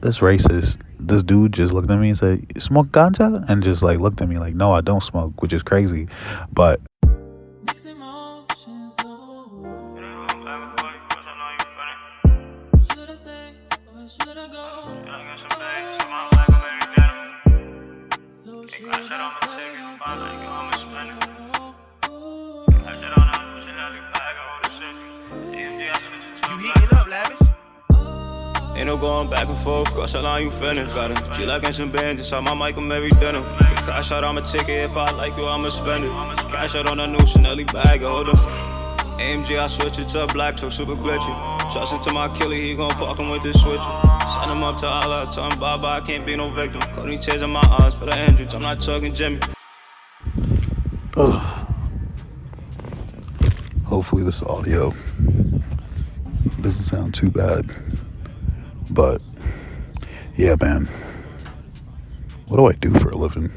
this racist, this dude just looked at me and said, "You smoke ganja?" And just like looked at me like, no, I don't smoke, which is crazy. But Ain't no going back and forth, cause how long you finish. Gotta G like in some bands, inside my mic, I'm every dinner. Get cash out on my ticket, if I like you, I'ma spend it. Cash out on a new Chanel bag, hold up. AMG, I switch it to black, so super glitchy. Trust into my killer, he gon' park him with this switcher. Sign him up to Allah, tell him bye-bye, I can't be no victim. Cody tears in my eyes for the injuries, I'm not talking Jimmy. hopefully this audio doesn't sound too bad. But yeah, man, what do I do for a living,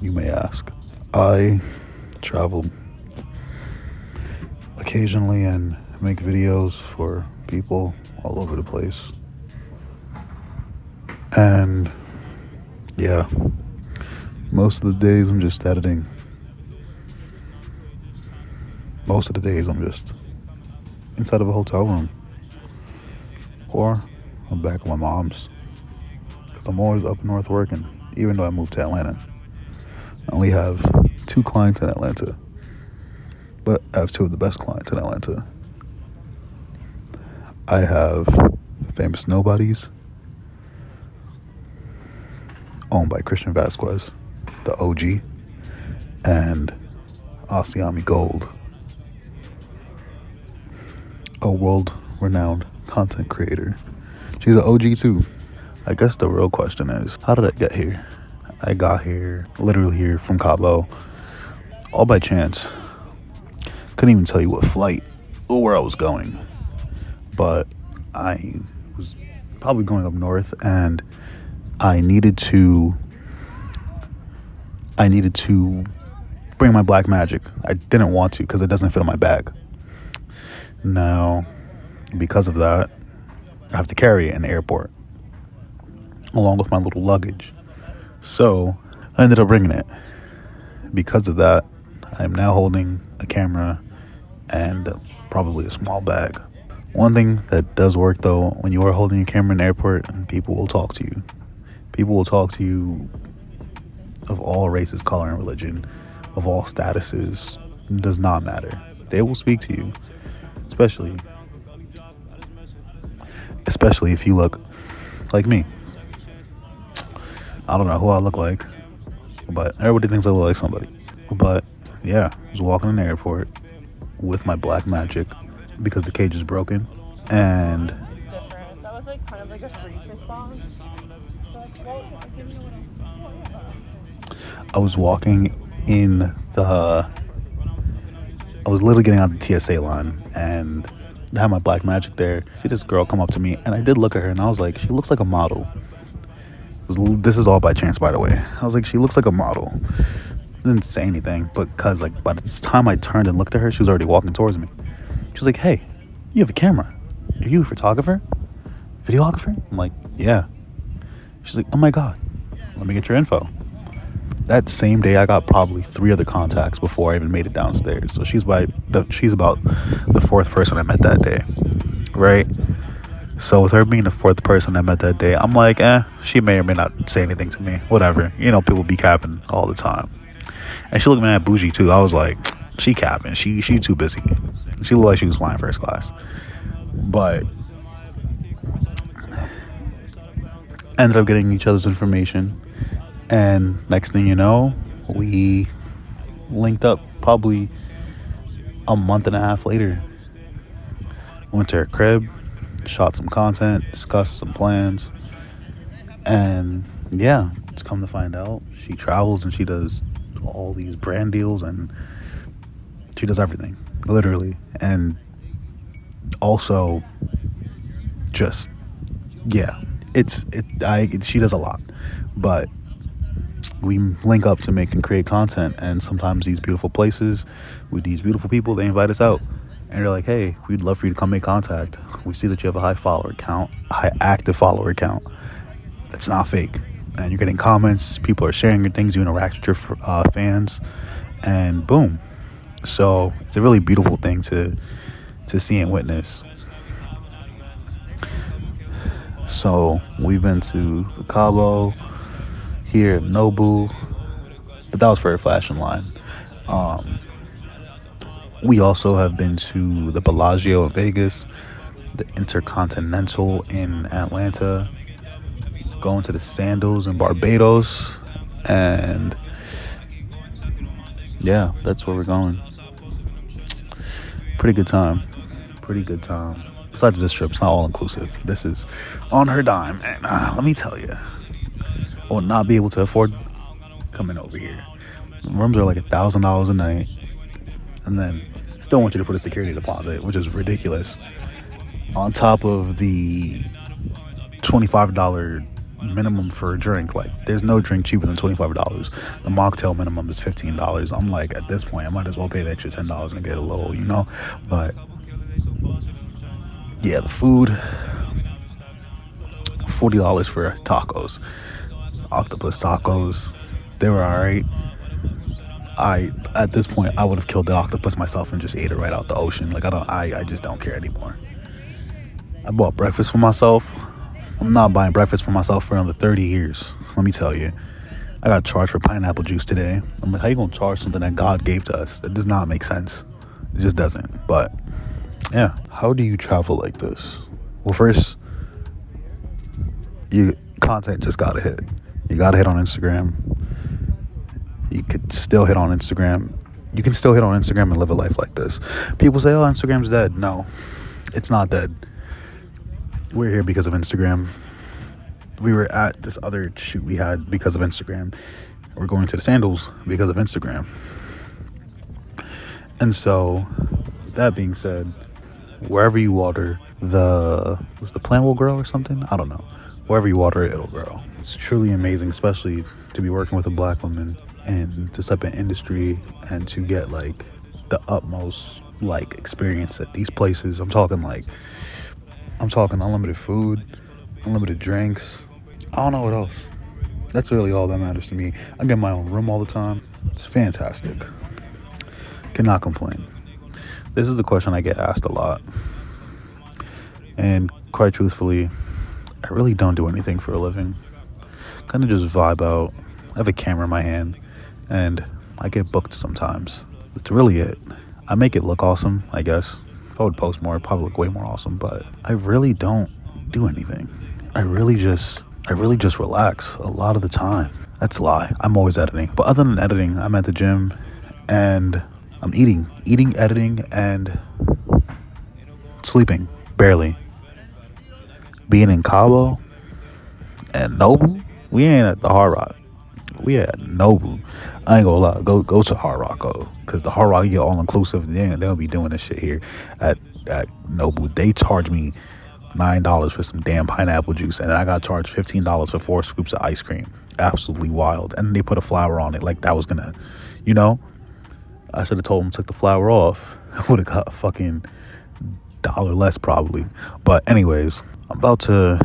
you may ask? I travel occasionally and make videos for people all over the place. And yeah, most of the days I'm just editing. Most of the days I'm just inside of a hotel room. Or I'm back at my mom's, because I'm always up north working, even though I moved to Atlanta. I only have 2 clients in Atlanta, but I have 2 of the best clients in Atlanta. I have Famous Nobodies, owned by Christian Vasquez, the OG, and Asiami Gold, a world-renowned content creator. She's an OG too. I guess the real question is, how did I get here? I got here, literally here from Cabo, all by chance. Couldn't even tell you what flight or where I was going, but I was probably going up north, and I needed to bring my black magic. I didn't want to because it doesn't fit in my bag. Now, because of that, I have to carry it in the airport along with my little luggage. So I ended up bringing it. Because of that, I am now holding a camera and probably a small bag. One thing that does work though, when you are holding a camera in the airport, people will talk to you. People will talk to you of all races, color, and religion, of all statuses. It does not matter. They will speak to you, especially if you look like me. I don't know who I look like, but everybody thinks I look like somebody. But yeah, I was walking in the airport with my black magic because the cage is broken, and that was like kind of like a freak response. I was literally getting out the TSA line, and I had my black magic there. See this girl come up to me, and I did look at her, and I was like, she looks like a model. This is all by chance, by the way. I was like, she looks like a model. I didn't say anything, but because like by the time I turned and looked at her, she was already walking towards me. She was like, "Hey, you have a camera? Are you a photographer? Videographer?" I'm like, "Yeah." She's like, "Oh my God, let me get your info." That same day, I got probably 3 other contacts before I even made it downstairs. So she's about the 4th person I met that day, right? So with her being the 4th person I met that day, I'm like, she may or may not say anything to me. Whatever. You know, people be capping all the time. And she looked mad bougie too. I was like, she capping. She too busy. She looked like she was flying first class. But ended up getting each other's information. And next thing you know, we linked up probably a month and a half later. Went to her crib, shot some content, discussed some plans. And yeah, it's come to find out, she travels and she does all these brand deals, and she does everything, literally. And also just, yeah, she does a lot. But we link up to make and create content, and sometimes these beautiful places with these beautiful people, they invite us out. and they're like, hey, we'd love for you to come make contact. We see that you have a high follower count, high active follower count. It's not fake. And you're getting comments, people are sharing your things, you interact with your fans, and boom. So it's a really beautiful thing to see and witness. So we've been to the Cabo, here at Nobu, but that was for a fashion line. We also have been to the Bellagio in Vegas, the Intercontinental in Atlanta, going to the Sandals in Barbados, and yeah, that's where we're going. Pretty good time. Pretty good time. Besides this trip, it's not all inclusive. This is on her dime, and let me tell you, I will not be able to afford coming over here. Rooms are like $1,000 a night, and then still want you to put a security deposit, which is ridiculous. On top of the $25 minimum for a drink. Like, there's no drink cheaper than $25. The mocktail minimum is $15. I'm like, at this point, I might as well pay the extra $10 and get a little, you know. But yeah, the food, $40 for tacos, octopus tacos. They were all right. At this point, I would have killed the octopus myself and just ate it right out the ocean. Like, I just don't care anymore. I bought breakfast for myself. I'm not buying breakfast for myself for another 30 years. Let me tell you. I got charged for pineapple juice today. I'm like, how you gonna charge something that God gave to us? That does not make sense. It just doesn't. But yeah, how do you travel like this? Well, first, you content just gotta hit. You gotta hit on Instagram. You could still hit on Instagram. You can still hit on Instagram and live a life like this. People say, oh, Instagram's dead. No, it's not dead. We're here because of Instagram. We were at this other shoot we had because of Instagram. We're going to the Sandals because of Instagram. And so, that being said, wherever you water, was the plant will grow or something? I don't know. Wherever you water it, it'll grow. It's truly amazing, especially to be working with a black woman in this type of industry and to get like the utmost like experience at these places. I'm talking unlimited food, unlimited drinks. I don't know what else. That's really all that matters to me. I get my own room all the time. It's fantastic. Cannot complain. This is the question I get asked a lot. And quite truthfully, I really don't do anything for a living. Kind of just vibe out. I have a camera in my hand and I get booked sometimes. That's really it. I make it look awesome, I guess. If I would post more, it'd probably look way more awesome, but I really don't do anything. I really just relax a lot of the time. That's a lie. I'm always editing. But other than editing, I'm at the gym and I'm eating, editing, and sleeping, barely. Being in Cabo and Nobu, we ain't at the Hard Rock. We at Nobu. I ain't gonna lie, go to Hard Rock, because the Hard Rock, you get all inclusive. They'll be doing this shit here at Nobu. They charge me $9 for some damn pineapple juice, and I got charged $15 for 4 scoops of ice cream. Absolutely wild. And they put a flower on it, like that was gonna, you know. I should have told them took the flower off. I would have got a fucking $1 less probably. But anyways, I'm about to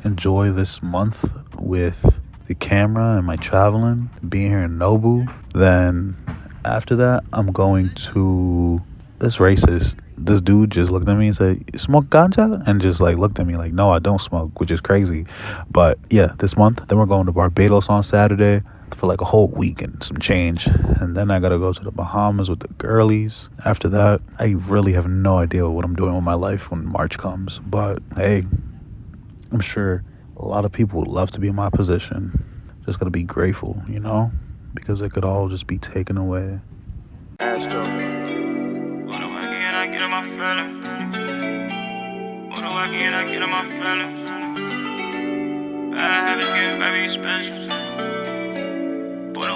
enjoy this month with the camera and my traveling, being here in Nobu. Then after that, I'm going to this racist. This dude just looked at me and said, "You smoke ganja?" And just like looked at me like, "No, I don't smoke," which is crazy. But yeah, this month. Then we're going to Barbados on Saturday for like a whole week and some change. And then I gotta go to the Bahamas with the girlies. After that, I really have no idea what I'm doing with my life when March comes. But hey, I'm sure a lot of people would love to be in my position. Just gotta be grateful, you know, because it could all just be taken away. Astro. What do I get? I get in my feelings. What do I get? I get in my feelings. Bad habits get very expensive. What do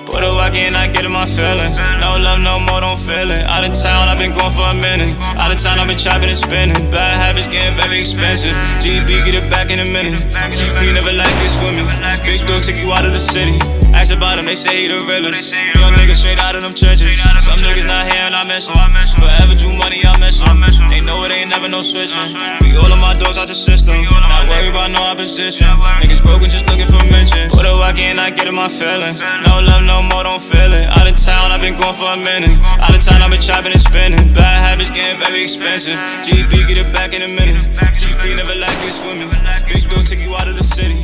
Puerto Wacky and I get in my feelings. No love, no more, don't feel it. Out of town, I've been going for a minute. Out of town, I've been chopping and spinning. Bad habits getting very expensive. GB, get it back in a minute. TP never like this with me. Big dog took you out of the city. Ask about him, they say he the realest. Young niggas straight out of them trenches. Some niggas not here and I miss them. Forever drew money, I miss them. They know it ain't never no switching. Free all of my dogs out the system. Not worried about no opposition. Niggas broken, just looking for mentions. Puerto Wacky and I get in my feelings. No love, no more, don't feel it. Out of town, I've been going for a minute. Out of town, I've been chopping and spinning. Bad habits getting very expensive. GB, get it back in a minute. TP never like this with me. Big dog took you out of the city.